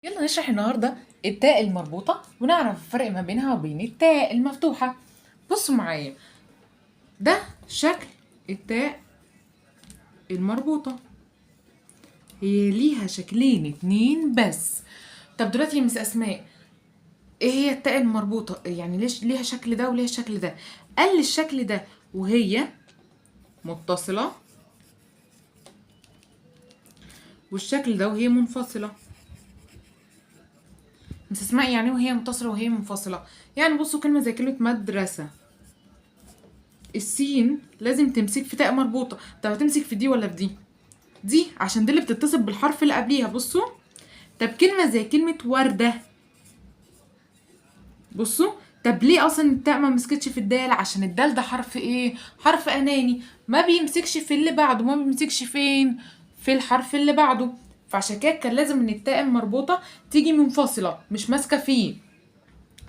يلا نشرح النهاردة التاء المربوطة ونعرف الفرق ما بينها وبين التاء المفتوحة. بصوا معايا، ده شكل التاء المربوطة. هي ليها شكلين اتنين بس. طب دلوقتي يا مس أسماء، ايه هي التاء المربوطة؟ يعني ليش ليها شكل ده وليها الشكل ده؟ قال لي الشكل ده وهي متصلة، والشكل ده وهي منفصلة. مس أسماء يعني وهي متصلة وهي منفصلة؟ يعني بصوا كلمة زي كلمة مدرسة، السين لازم تمسك في تاء مربوطة. طب هتمسك في دي ولا في دي؟ دي، عشان دي اللي بتتصل بالحرف اللي قبليها. بصوا، طب كلمة زي كلمة وردة، بصوا، طب ليه اصلا التاء ما مسكتش في الدال؟ عشان الدال ده حرف ايه؟ حرف اناني، ما بيمسكش في اللي بعده، ما بيمسكش فين؟ في الحرف اللي بعده. فعشان كده كان لازم ان التاء المربوطة تيجي منفصلة مش ماسكة فيه.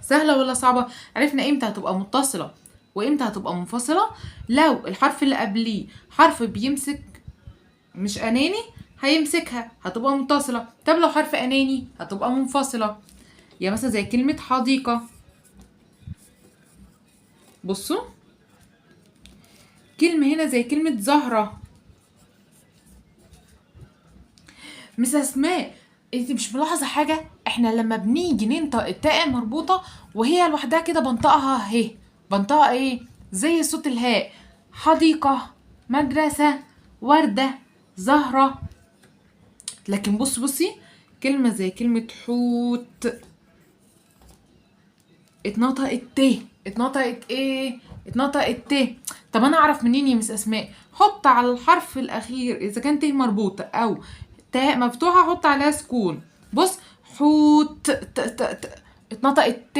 سهلة ولا صعبة؟ عرفنا امتى هتبقى متصلة وامتى هتبقى منفصلة. لو الحرف اللي قبليه حرف بيمسك مش اناني هيمسكها هتبقى متصلة. طب لو حرف اناني هتبقى منفصلة. يعني مثلا زي كلمة حديقة، بصوا كلمة هنا زي كلمة زهرة. مس اسماء، انت مش ملاحظة حاجة؟ احنا لما بنيجي ننطق التاء المربوطة وهي لوحدها كده بنطقها اهي، بنطقها ايه؟ زي صوت الهاء. حديقة، مدرسة، وردة، زهرة. لكن بصي كلمة زي كلمة حوت اتنطقت ت، اتنطقت ايه؟ اتنطقت ت. طب انا اعرف منين يا مس اسماء؟ حط على الحرف الاخير اذا كان ت مربوطة او تاء مفتوحة حط عليها سكون. بص، حوت اتنطقت ت.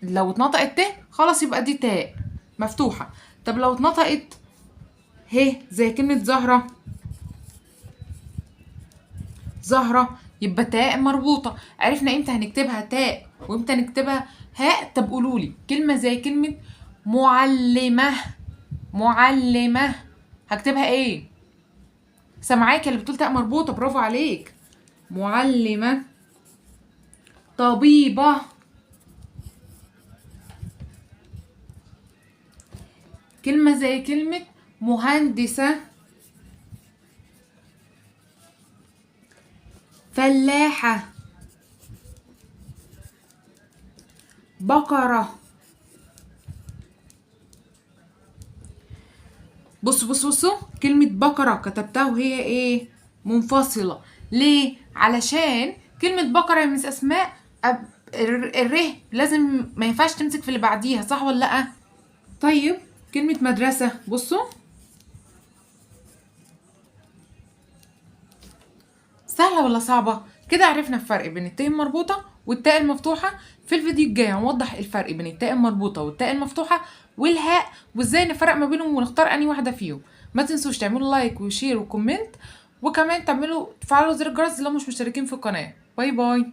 لو اتنطقت ت خلاص يبقى دي تاء مفتوحة. طب لو اتنطقت ه زي كلمة زهرة، زهرة، يبقى تاء مربوطة. عرفنا امتى هنكتبها تاء وامتى نكتبها هاء. طب قولولي كلمة زي كلمة معلمة، معلمة هكتبها ايه؟ سامعاك اللي بتقول تاء مربوطة، برافو عليك. معلمة. طبيبة. كلمة زي كلمة مهندسة. فلاحة. بقرة. بصوا كلمة بقرة كتبتها وهي ايه؟ منفصلة. ليه؟ علشان كلمة بقرة يا مس أسماء الره لازم ما ينفعش تمسك في اللي بعديها، صح ولا لأ؟ طيب كلمة مدرسة، بصوا سهلة ولا صعبة؟ كده عرفنا الفرق بين التاء المربوطة والتاء المفتوحة. في الفيديو الجاي هنوضح الفرق بين التاء المربوطة والتاء المفتوحة والهاء، وازاي نفرق ما بينهم ونختار انهي واحدة فيهم. ما تنسوش تعملوا لايك وشير وكومنت، وكمان تفعلوا زر الجرس لو مش مشتركين في القناة. باي باي.